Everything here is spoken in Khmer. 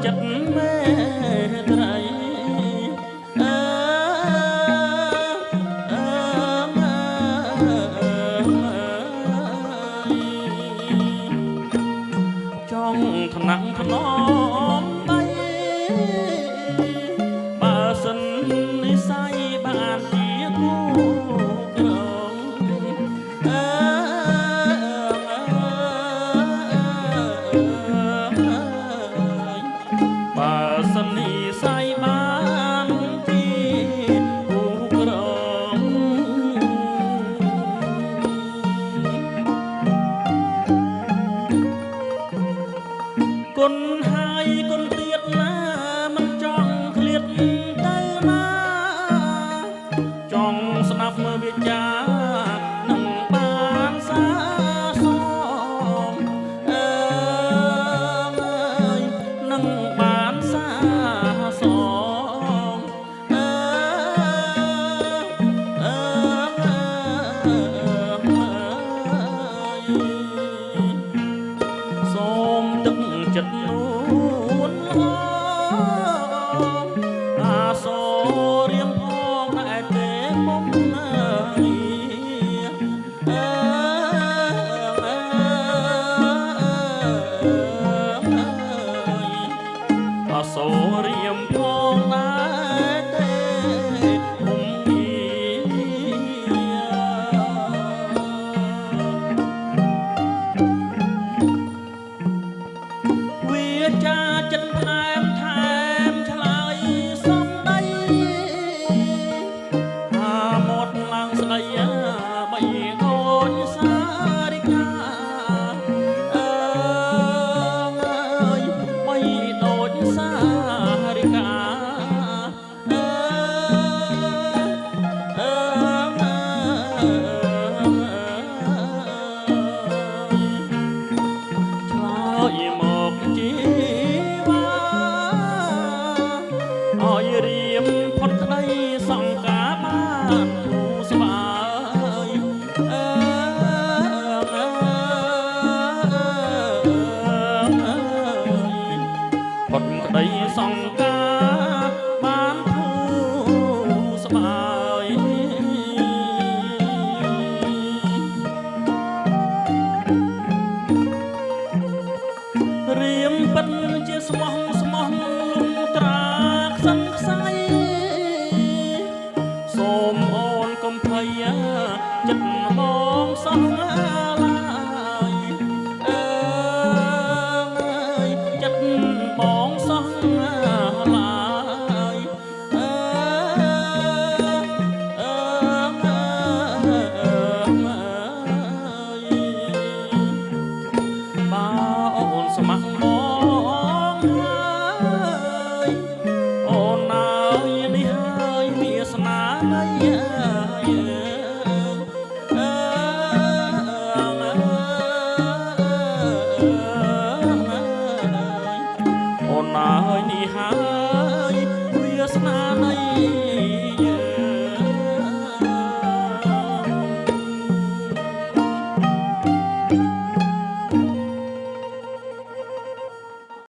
ចិត្តមេត្រីអើអើចង់ថ្នាក់ថ្នមដៃបើសិននិស័យបានជាគូក្រងអើបើសិននិស័យបានជាគូក្រងគុណហើយគុណទៀតណាមិនចង់ឃ្លាតទៅណាចង់ស្ដាប់មើលវាចានឹងបានសាសមអើយនឹងបានសាសមអើអើសូមទឹកចិត្តនួនឡងអាសូររៀមផងតែទេមុំណាអើអាសូររៀមផងតែទេមុំវាចាចិត្តថែមឆ្លើយសំដីមាត់ឡើងស្ដីបីកូនសារិកាអើយបីដូចសារិកាអើអើឆ្លើយមកជីវ៉ាឲ្យរៀមផុតក្តីសង្ការបានធូរស្បើយអើផុតក្តីសង្ការបានធូរស្បើយរៀមពិតជាស្មោះលំត្រាខ្សិនខ្សៃសូមអូនកុំភ័យចិត្តបងសោះឡើយអើយចិត្តបងសោះឡើយអើអើបើអូនស្ម័គ្រមកហើយអូនអើយនេះហើយវាសនានៃអូនអើយនេះហើ